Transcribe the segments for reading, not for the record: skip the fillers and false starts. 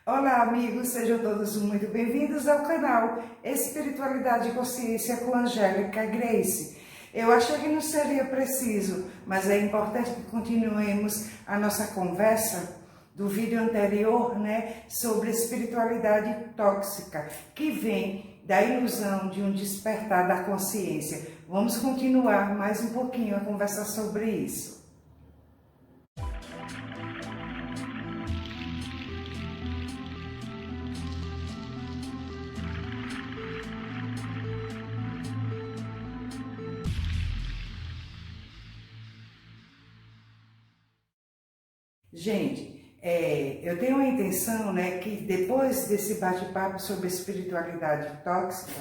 Olá, amigos, sejam todos muito bem-vindos ao canal Espiritualidade e Consciência com Angélica Grace. Eu achei que não seria preciso, mas é importante que continuemos a nossa conversa do vídeo anterior, sobre espiritualidade tóxica, que vem da ilusão de um despertar da consciência. Vamos continuar mais um pouquinho a conversar sobre isso. Gente, eu tenho a intenção, que depois desse bate-papo sobre espiritualidade tóxica,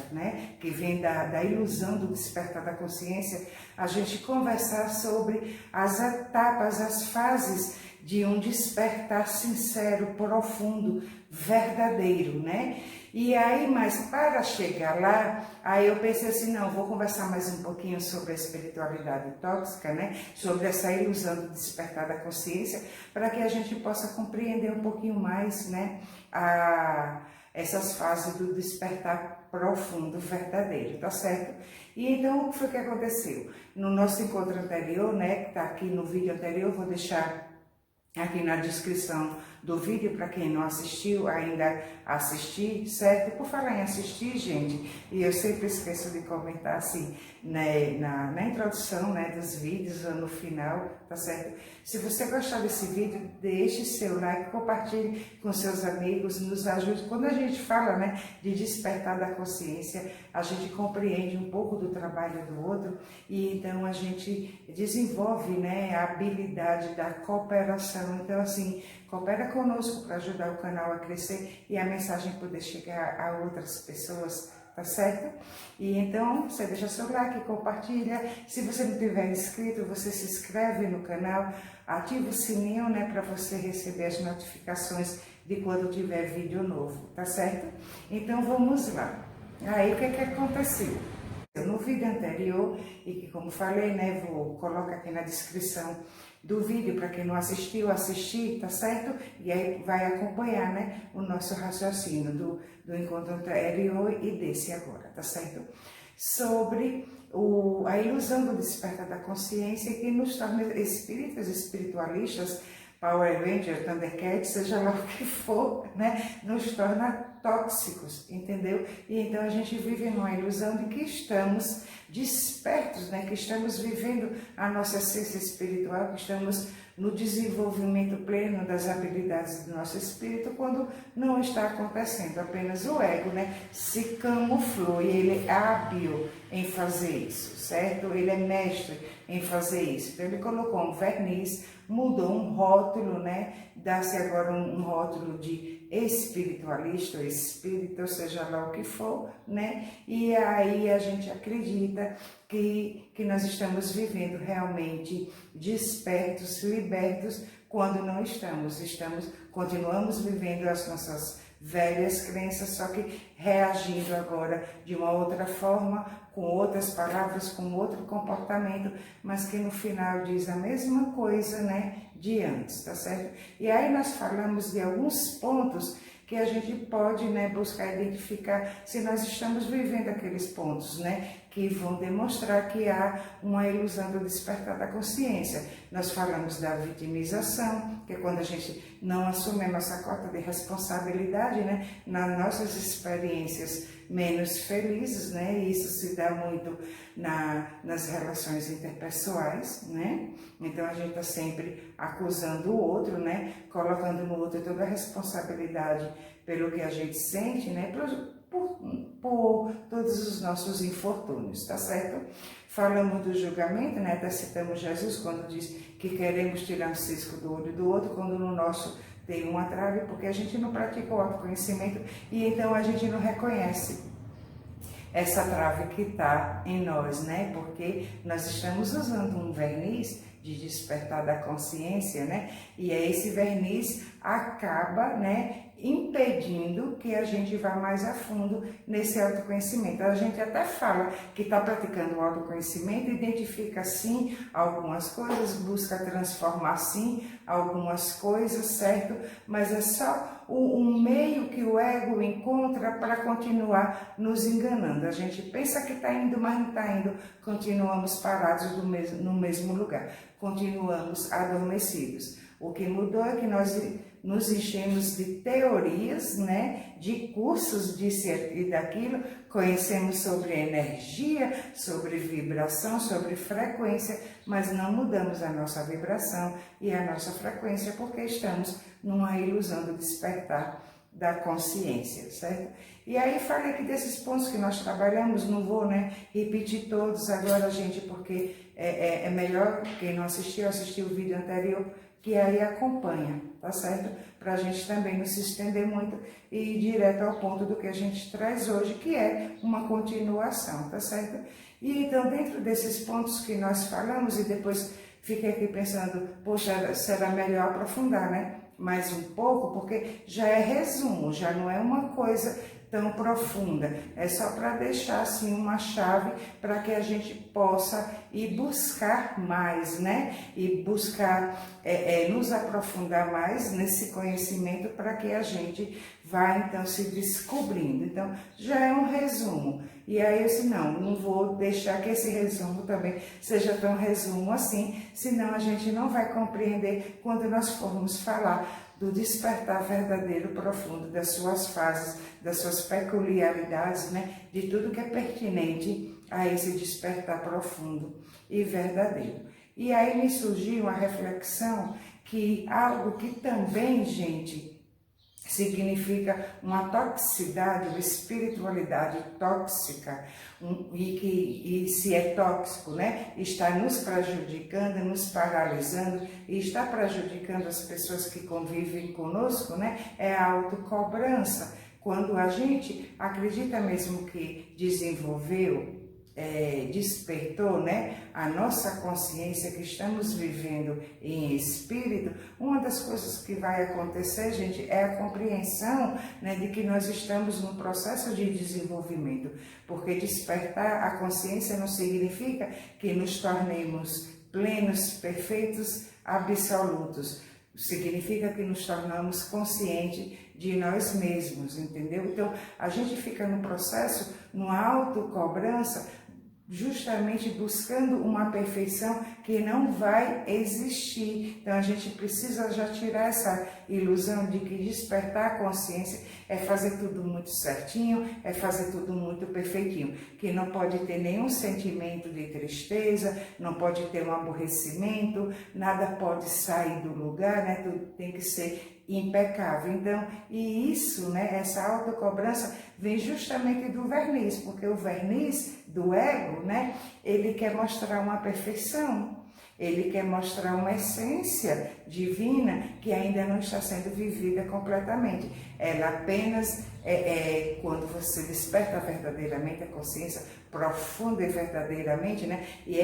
que vem da ilusão do despertar da consciência, a gente conversar sobre as etapas, as fases de um despertar sincero, profundo, verdadeiro, E aí, mas para chegar lá, aí eu pensei assim, não, vou conversar mais um pouquinho sobre a espiritualidade tóxica, sobre essa ilusão do despertar da consciência, para que a gente possa compreender um pouquinho mais, essas fases do despertar profundo, verdadeiro, tá certo? E então, o que foi que aconteceu? No nosso encontro anterior, que tá aqui no vídeo anterior, vou deixar aqui na descrição do vídeo, para quem não assistiu, ainda assistir, certo? Por falar em assistir, gente, e eu sempre esqueço de comentar assim, na introdução, dos vídeos ou no final, tá certo? Se você gostar desse vídeo, deixe seu like, compartilhe com seus amigos, nos ajude. Quando a gente fala, de despertar da consciência, a gente compreende um pouco do trabalho do outro e então a gente desenvolve, a habilidade da cooperação. Então, assim, coopera conosco para ajudar o canal a crescer e a mensagem poder chegar a outras pessoas, tá certo? E então, você deixa seu like, compartilha. Se você não tiver inscrito, você se inscreve no canal, ativa o sininho, para você receber as notificações de quando tiver vídeo novo, tá certo? Então, vamos lá. Aí, o que aconteceu? No vídeo anterior, e que como falei, vou colocar aqui na descrição do vídeo, para quem não assistiu, assistir, tá certo? E aí vai acompanhar, o nosso raciocínio do encontro anterior e desse agora, tá certo? Sobre a ilusão do despertar da consciência que nos torna espíritas, espiritualistas, Power Ranger, Thundercat, seja lá o que for, nos torna tóxicos, entendeu? E então a gente vive numa ilusão de que estamos despertos, que estamos vivendo a nossa essência espiritual, que estamos no desenvolvimento pleno das habilidades do nosso espírito, quando não está acontecendo, apenas o ego, se camuflou e ele é hábil em fazer isso, certo? Ele é mestre em fazer isso. Então ele colocou um verniz, mudou um rótulo, dá-se agora um rótulo de espiritualista, ou espírita, ou seja lá o que for, E aí a gente acredita que nós estamos vivendo realmente despertos, libertos, quando não estamos. Continuamos vivendo as nossas velhas crenças, só que reagindo agora de uma outra forma, com outras palavras, com outro comportamento, mas que no final diz a mesma coisa, de antes, tá certo? E aí nós falamos de alguns pontos que a gente pode, buscar identificar se nós estamos vivendo aqueles pontos, que vão demonstrar que há uma ilusão do despertar da consciência. Nós falamos da vitimização, que é quando a gente não assume a nossa cota de responsabilidade, nas nossas experiências menos felizes, e isso se dá muito nas relações interpessoais, Então a gente está sempre acusando o outro, colocando no outro toda a responsabilidade pelo que a gente sente, por todos os nossos infortúnios, tá certo? Falamos do julgamento, até citamos Jesus quando diz que queremos tirar um cisco do olho do outro, quando no nosso tem uma trave, porque a gente não pratica o autoconhecimento e então a gente não reconhece essa trave que está em nós, Porque nós estamos usando um verniz de despertar da consciência, E aí esse verniz acaba, impedindo que a gente vá mais a fundo nesse autoconhecimento. A gente até fala que está praticando o autoconhecimento, identifica sim algumas coisas, busca transformar sim algumas coisas, certo? Mas é só o meio que o ego encontra para continuar nos enganando. A gente pensa que está indo, mas não está indo. Continuamos parados no mesmo lugar. Continuamos adormecidos. O que mudou é que nós nos enchemos de teorias, né, de cursos disso e daquilo, conhecemos sobre energia, sobre vibração, sobre frequência, mas não mudamos a nossa vibração e a nossa frequência porque estamos numa ilusão do despertar da consciência, certo? E aí falei aqui desses pontos que nós trabalhamos, não vou, né, repetir todos agora, gente, porque é melhor quem não assistiu, assistiu o vídeo anterior, que aí acompanha, tá certo? Para a gente também não se estender muito e ir direto ao ponto do que a gente traz hoje, que é uma continuação, tá certo? E então, dentro desses pontos que nós falamos, e depois fiquei aqui pensando, poxa, será melhor aprofundar, né? Mais um pouco, porque já é resumo, já não é uma coisa tão profunda, é só para deixar assim uma chave para que a gente possa ir buscar mais, né? E buscar nos aprofundar mais nesse conhecimento para que a gente vá então se descobrindo. Então já é um resumo. E aí eu disse, não vou deixar que esse resumo também seja tão resumo assim, senão a gente não vai compreender quando nós formos falar do despertar verdadeiro, profundo, das suas fases, das suas peculiaridades, né? De tudo que é pertinente a esse despertar profundo e verdadeiro. E aí me surgiu uma reflexão que algo que também, gente, significa uma toxicidade, uma espiritualidade tóxica, e se é tóxico, né, está nos prejudicando, nos paralisando e está prejudicando as pessoas que convivem conosco, né, é a autocobrança. Quando a gente acredita mesmo que desenvolveu, despertou, né, a nossa consciência que estamos vivendo em espírito, uma das coisas que vai acontecer, gente, é a compreensão, né, de que nós estamos num processo de desenvolvimento, porque despertar a consciência não significa que nos tornemos plenos, perfeitos, absolutos. Significa que nos tornamos conscientes de nós mesmos, entendeu? Então, a gente fica no processo, numa autocobrança, justamente buscando uma perfeição que não vai existir. Então a gente precisa já tirar essa ilusão de que despertar a consciência é fazer tudo muito certinho, é fazer tudo muito perfeitinho, que não pode ter nenhum sentimento de tristeza, não pode ter um aborrecimento, nada pode sair do lugar, né? Tudo tem que ser impecável. Então, e isso, né, essa autocobrança vem justamente do verniz, porque o verniz do ego, né, ele quer mostrar uma perfeição, ele quer mostrar uma essência divina que ainda não está sendo vivida completamente. Ela apenas quando você desperta verdadeiramente a consciência profunda e verdadeiramente, né? E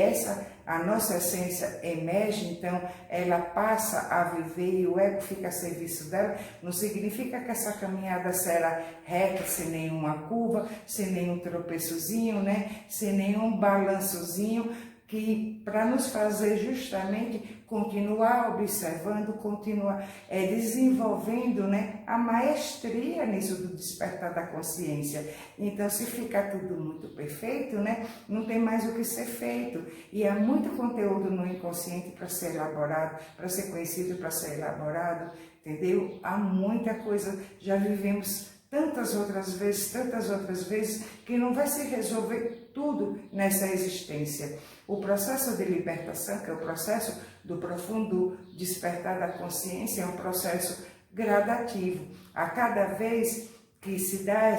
a nossa essência emerge, então ela passa a viver e o ego fica a serviço dela. Não significa que essa caminhada será reta, sem nenhuma curva, sem nenhum tropeçozinho, né? Sem nenhum balançozinho, que para nos fazer justamente continuar observando, continuar desenvolvendo, né, a maestria nisso do despertar da consciência. Então, se ficar tudo muito perfeito, né, não tem mais o que ser feito. E há muito conteúdo no inconsciente para ser elaborado, para ser conhecido, para ser elaborado, entendeu? Há muita coisa, já vivemos tantas outras vezes, que não vai se resolver tudo nessa existência. O processo de libertação, que é o processo do profundo despertar da consciência, é um processo gradativo. A cada vez que se dá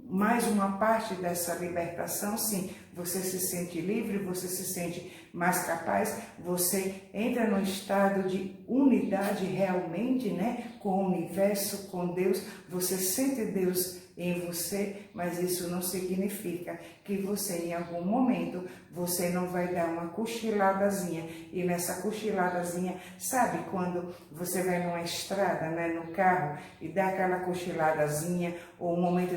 mais uma parte dessa libertação, sim, você se sente livre, você se sente mais capaz, você entra num estado de unidade realmente, né, com o universo, com Deus, você sente Deus em você, mas isso não significa que você, em algum momento, você não vai dar uma cochiladazinha. E nessa cochiladazinha, sabe quando você vai numa estrada, né, no carro, e dá aquela cochiladazinha, ou um momento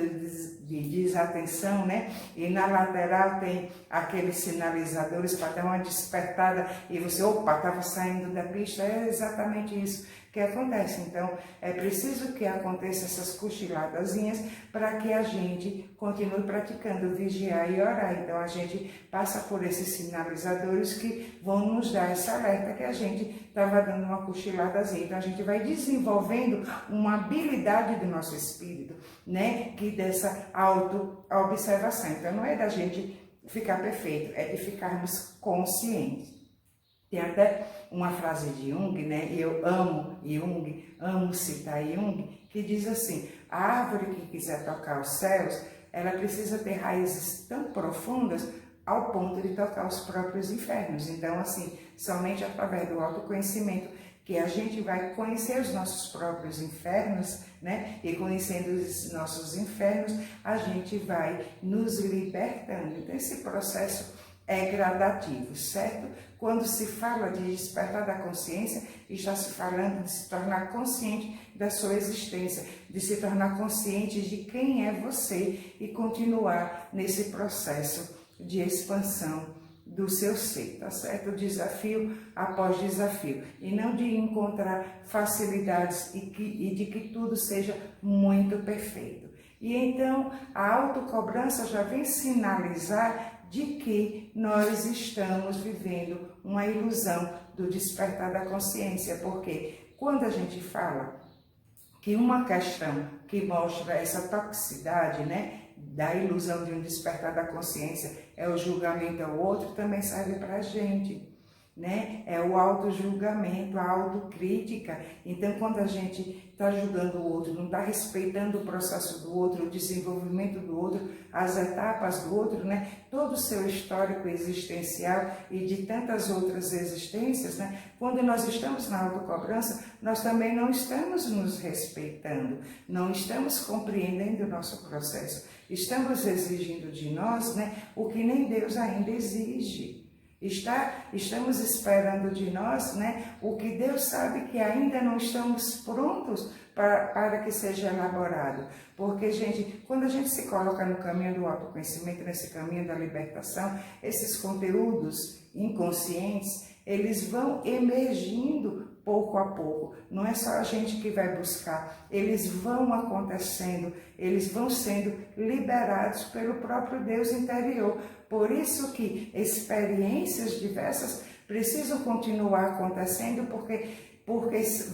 de desatenção, né, e na lateral tem aqueles sinalizadores para dar uma despertada, e você, opa, estava saindo da pista, é exatamente isso. que acontece. Então, é preciso que aconteçam essas cochiladazinhas para que a gente continue praticando vigiar e orar. Então, a gente passa por esses sinalizadores que vão nos dar essa alerta que a gente estava dando uma cochiladazinha. Então, a gente vai desenvolvendo uma habilidade do nosso espírito, né? Que dessa auto-observação. Então, não é da gente ficar perfeito, é de ficarmos conscientes. Tem até uma frase de Jung, né? Eu amo Jung, amo citar Jung, que diz assim: a árvore que quiser tocar os céus, ela precisa ter raízes tão profundas ao ponto de tocar os próprios infernos. Então, assim, somente através do autoconhecimento que a gente vai conhecer os nossos próprios infernos, né? E conhecendo os nossos infernos, a gente vai nos libertando. Então, esse processo é gradativo, certo? Quando se fala de despertar da consciência, está se falando de se tornar consciente da sua existência, de se tornar consciente de quem é você e continuar nesse processo de expansão do seu ser, tá certo? Desafio após desafio, e não de encontrar facilidades e de que tudo seja muito perfeito. E então a autocobrança já vem sinalizar de que nós estamos vivendo uma ilusão do despertar da consciência, porque quando a gente fala que uma questão que mostra essa toxicidade, né, da ilusão de um despertar da consciência é o julgamento ao outro, também serve para a gente, né? É o auto-julgamento, a autocrítica. Então, quando a gente está julgando o outro, não está respeitando o processo do outro, o desenvolvimento do outro, as etapas do outro, né? Todo o seu histórico existencial e de tantas outras existências, né? Quando nós estamos na autocobrança, nós também não estamos nos respeitando, não estamos compreendendo o nosso processo. Estamos exigindo de nós, né, o que nem Deus ainda exige. Estamos esperando de nós, né, o que Deus sabe que ainda não estamos prontos para que seja elaborado. Porque, gente, quando a gente se coloca no caminho do autoconhecimento, nesse caminho da libertação, esses conteúdos inconscientes, eles vão emergindo pouco a pouco. Não é só a gente que vai buscar, eles vão acontecendo, eles vão sendo liberados pelo próprio Deus interior. Por isso que experiências diversas precisam continuar acontecendo, porque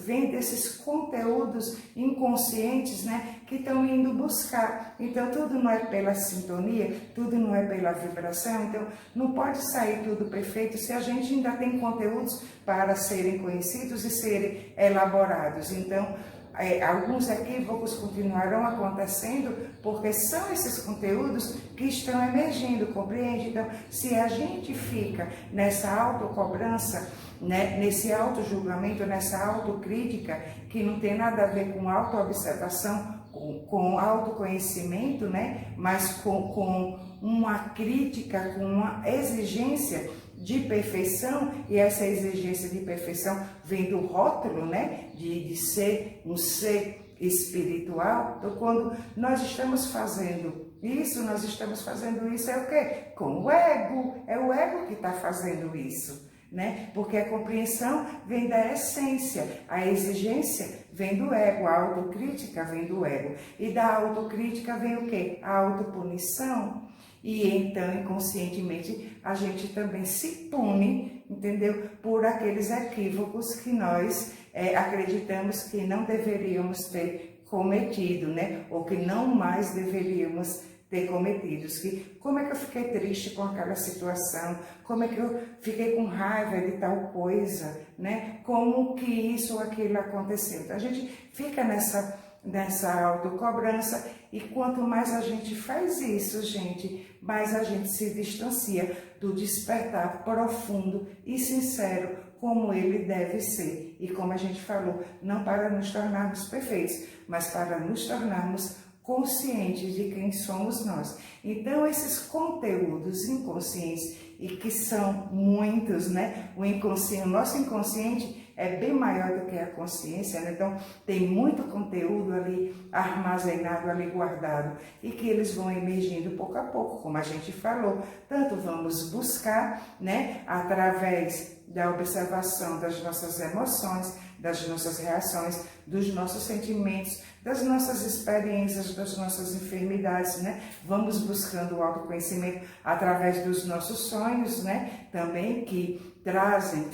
vem desses conteúdos inconscientes, né, que estão indo buscar. Então, tudo não é pela sintonia, tudo não é pela vibração. Então, não pode sair tudo perfeito se a gente ainda tem conteúdos para serem conhecidos e serem elaborados. Então, alguns equívocos continuarão acontecendo porque são esses conteúdos que estão emergindo, compreende? Então, se a gente fica nessa autocobrança, né, nesse auto-julgamento, nessa autocrítica, que não tem nada a ver com autoobservação, com autoconhecimento, né, mas com uma crítica, com uma exigência de perfeição, e essa exigência de perfeição vem do rótulo, né, de ser um ser espiritual. Então, quando nós estamos fazendo isso, é o quê? Com o ego, é o ego que está fazendo isso, né? Porque a compreensão vem da essência, a exigência vem do ego, a autocrítica vem do ego, e da autocrítica vem o quê? A autopunição. E então, inconscientemente, a gente também se pune, entendeu? Por aqueles equívocos que nós acreditamos que não deveríamos ter cometido, né? Ou que não mais deveríamos ter cometidos. Que, como é que eu fiquei triste com aquela situação? Como é que eu fiquei com raiva de tal coisa, né? Como que isso ou aquilo aconteceu? Então, a gente fica nessa autocobrança, e quanto mais a gente faz isso, gente, mais a gente se distancia do despertar profundo e sincero como ele deve ser. E como a gente falou, não para nos tornarmos perfeitos, mas para nos tornarmos conscientes de quem somos nós. Então, esses conteúdos inconscientes, e que são muitos, né? O nosso inconsciente é bem maior do que a consciência, né? Então tem muito conteúdo ali armazenado, ali guardado, e que eles vão emergindo pouco a pouco, como a gente falou. Tanto vamos buscar, né, através da observação das nossas emoções, das nossas reações, dos nossos sentimentos, das nossas experiências, das nossas enfermidades, né? Vamos buscando o autoconhecimento através dos nossos sonhos, né? Também que trazem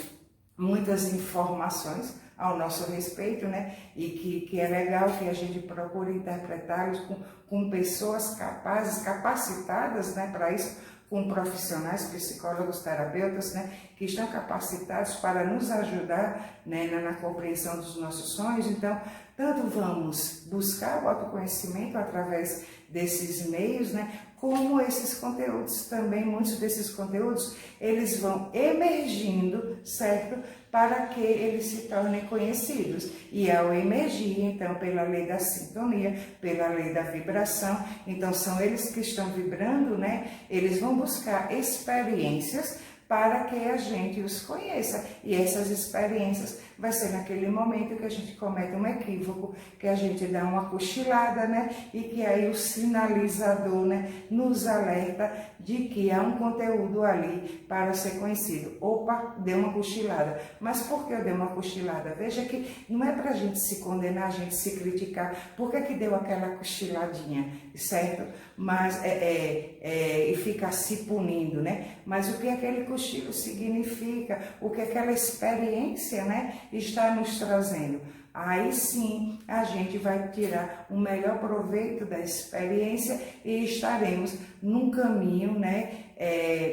muitas informações ao nosso respeito, né? E que é legal que a gente procure interpretá-los com pessoas capazes, capacitadas, né, para isso, com profissionais, psicólogos, terapeutas, né, que estão capacitados para nos ajudar, né, na compreensão dos nossos sonhos. Então, tanto vamos buscar o autoconhecimento através desses meios, né, como esses conteúdos também, muitos desses conteúdos, eles vão emergindo, certo? Para que eles se tornem conhecidos. E ao emergir, então, pela lei da sintonia, pela lei da vibração, então são eles que estão vibrando, né? Eles vão buscar experiências para que a gente os conheça. E essas experiências vai ser naquele momento que a gente comete um equívoco, que a gente dá uma cochilada, né? E que aí o sinalizador, né, nos alerta de que há um conteúdo ali para ser conhecido. Opa, deu uma cochilada. Mas por que eu dei uma cochilada? Veja que não é para a gente se condenar, a gente se criticar. Por que deu aquela cochiladinha, certo? Mas e ficar se punindo, né? Mas o que aquele cochilo significa? O que aquela experiência, né, está nos trazendo? Aí sim a gente vai tirar o melhor proveito da experiência e estaremos num caminho, né,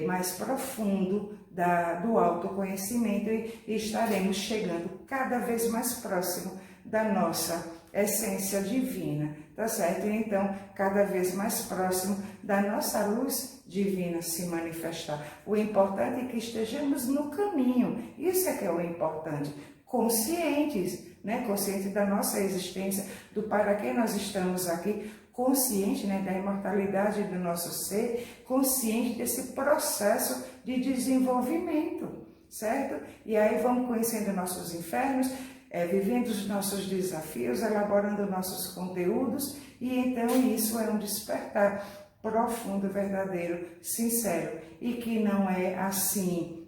mais profundo do autoconhecimento e estaremos chegando cada vez mais próximo da nossa essência divina, tá certo? Então, cada vez mais próximo da nossa luz divina se manifestar. O importante é que estejamos no caminho, isso é que é o importante, conscientes, né? Conscientes da nossa existência, do para que nós estamos aqui, consciente, né, da imortalidade do nosso ser, consciente desse processo de desenvolvimento, certo? E aí vamos conhecendo nossos infernos, vivendo os nossos desafios, elaborando nossos conteúdos, e então isso é um despertar profundo, verdadeiro, sincero, e que não é assim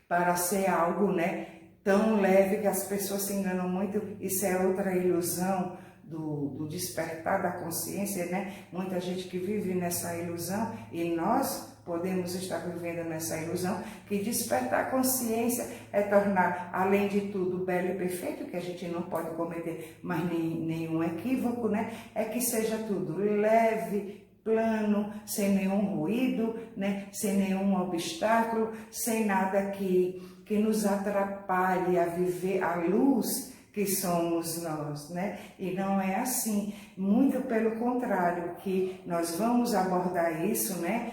para ser algo, né, tão leve que as pessoas se enganam muito. Isso é outra ilusão do despertar da consciência, né? Muita gente que vive nessa ilusão, e nós podemos estar vivendo nessa ilusão, que despertar a consciência é tornar, além de tudo, belo e perfeito, que a gente não pode cometer mais nenhum equívoco, né? É que seja tudo leve, plano, sem nenhum ruído, né? Sem nenhum obstáculo, sem nada que nos atrapalhe a viver a luz que somos nós, né? E não é assim, muito pelo contrário, que nós vamos abordar isso, né,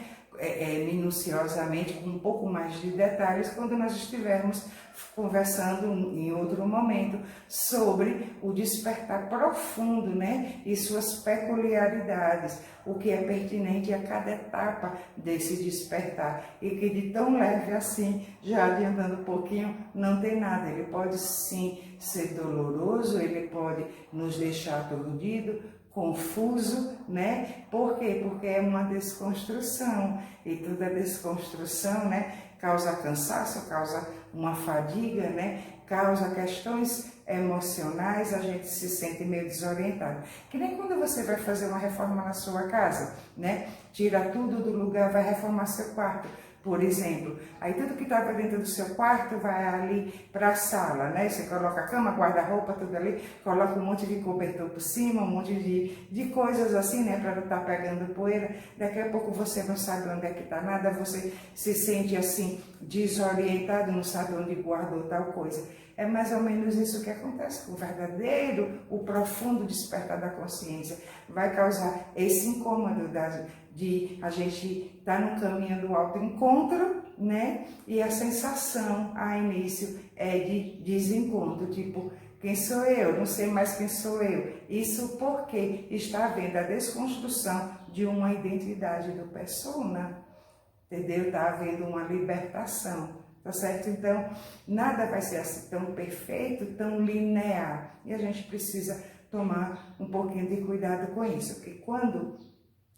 minuciosamente, com um pouco mais de detalhes, quando nós estivermos conversando em outro momento sobre o despertar profundo, né, e suas peculiaridades, o que é pertinente a cada etapa desse despertar, e que de tão leve assim, já adiantando um pouquinho, não tem nada. Ele pode sim ser doloroso, ele pode nos deixar aturdido, confuso, né? Por quê? Porque é uma desconstrução, e toda desconstrução, né, causa cansaço, causa uma fadiga, né? Causa questões emocionais, a gente se sente meio desorientado. Que nem quando você vai fazer uma reforma na sua casa, né? Tira tudo do lugar, vai reformar seu quarto, por exemplo. Aí tudo que estava dentro do seu quarto vai ali para a sala, né? Você coloca a cama, guarda-roupa, tudo ali, coloca um monte de cobertor por cima, um monte de coisas assim, né? Para não estar pegando poeira. Daqui a pouco você não sabe onde é que está nada, você se sente assim, desorientado, não sabe onde guardou tal coisa. É mais ou menos isso que acontece com o verdadeiro, o profundo despertar da consciência. Vai causar esse incômodo de a gente estar no caminho do autoencontro, né? E a sensação, a início, é de desencontro, tipo, quem sou eu? Não sei mais quem sou eu. Isso porque está havendo a desconstrução de uma identidade do persona, entendeu? Está havendo uma libertação. Tá certo? Então, nada vai ser assim tão perfeito, tão linear. E a gente precisa tomar um pouquinho de cuidado com isso. Porque quando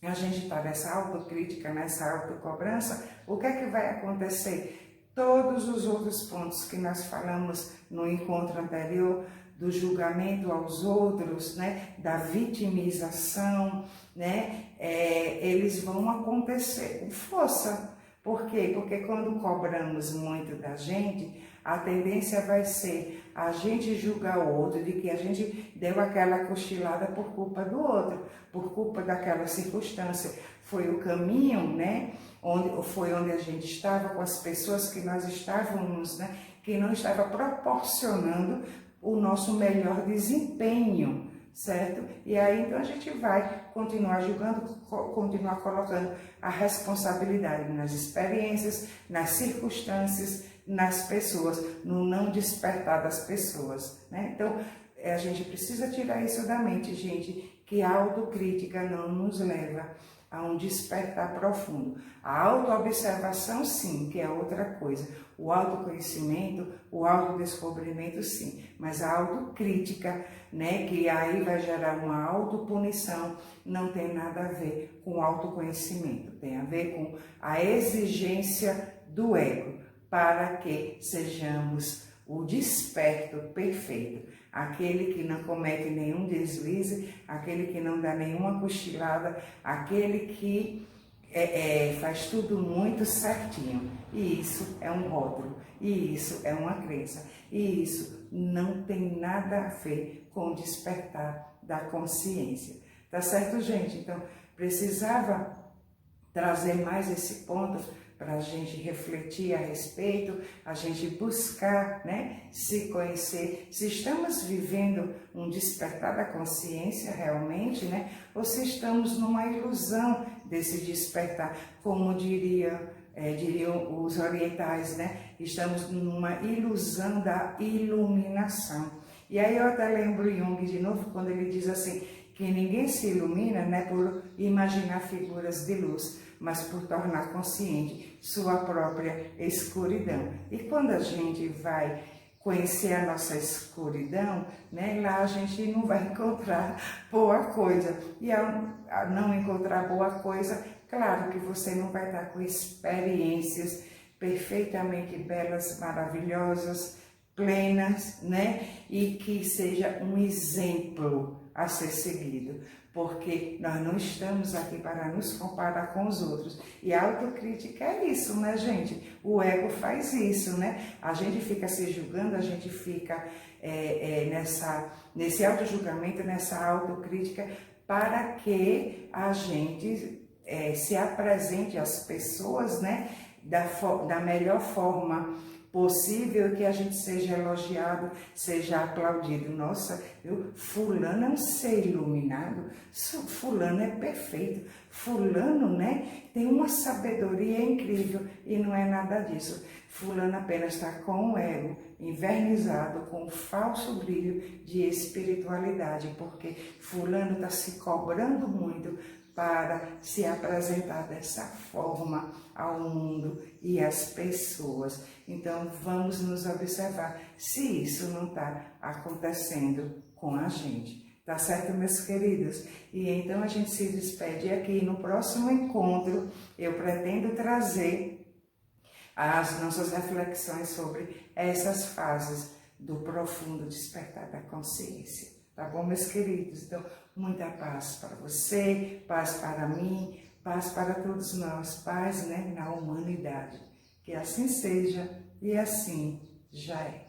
a gente está nessa autocrítica, nessa autocobrança, o que é que vai acontecer? todos os outros pontos que nós falamos no encontro anterior, do julgamento aos outros, né, da vitimização, né, eles vão acontecer com força. Por quê? Porque quando cobramos muito da gente, a tendência vai ser a gente julgar o outro, de que a gente deu aquela cochilada por culpa do outro, por culpa daquela circunstância. Foi o caminho, né? Foi onde a gente estava, com as pessoas que nós estávamos, né? Que não estava proporcionando o nosso melhor desempenho, certo? E aí então a gente vai continuar julgando, continuar colocando a responsabilidade nas experiências, nas circunstâncias, nas pessoas, no não despertar das pessoas, né? Então, a gente precisa tirar isso da mente, gente, que a autocrítica não nos leva a um despertar profundo. A autoobservação, sim, que é outra coisa. O autoconhecimento, o autodescobrimento, sim. Mas a autocrítica, né, que aí vai gerar uma autopunição, não tem nada a ver com autoconhecimento. Tem a ver com a exigência do ego, para que sejamos o desperto perfeito, aquele que não comete nenhum deslize, aquele que não dá nenhuma cochilada, aquele que faz tudo muito certinho. E isso é um rótulo, e isso é uma crença, e isso não tem nada a ver com o despertar da consciência. Tá certo, gente? Então, precisava trazer mais esse ponto para a gente refletir a respeito, a gente buscar, né, se conhecer, se estamos vivendo um despertar da consciência realmente, né, ou se estamos numa ilusão desse despertar, como diriam os orientais, né, estamos numa ilusão da iluminação. E aí eu até lembro Jung de novo, quando ele diz assim, que ninguém se ilumina, né, por imaginar figuras de luz, mas por tornar consciente sua própria escuridão. E quando a gente vai conhecer a nossa escuridão, né, lá a gente não vai encontrar boa coisa. E ao não encontrar boa coisa, claro que você não vai estar com experiências perfeitamente belas, maravilhosas, plenas, né, e que seja um exemplo a ser seguido, porque nós não estamos aqui para nos comparar com os outros. E a autocrítica é isso, né, gente? O ego faz isso, né? A gente fica se julgando, a gente fica nesse auto-julgamento, nessa autocrítica, para que a gente se apresente às pessoas, né, da melhor forma possível, que a gente seja elogiado, seja aplaudido. Nossa, fulano é um ser iluminado, fulano é perfeito, fulano, né, tem uma sabedoria incrível, e não é nada disso. Fulano apenas está com o ego invernizado, com o falso brilho de espiritualidade, porque fulano está se cobrando muito para se apresentar dessa forma ao mundo e às pessoas. Então, vamos nos observar se isso não está acontecendo com a gente. Tá certo, meus queridos? E então a gente se despede aqui. No próximo encontro, eu pretendo trazer as nossas reflexões sobre essas fases do profundo despertar da consciência. Tá bom, meus queridos? Então, muita paz para você, paz para mim, paz para todos nós, paz, né, na humanidade. Que assim seja e assim já é.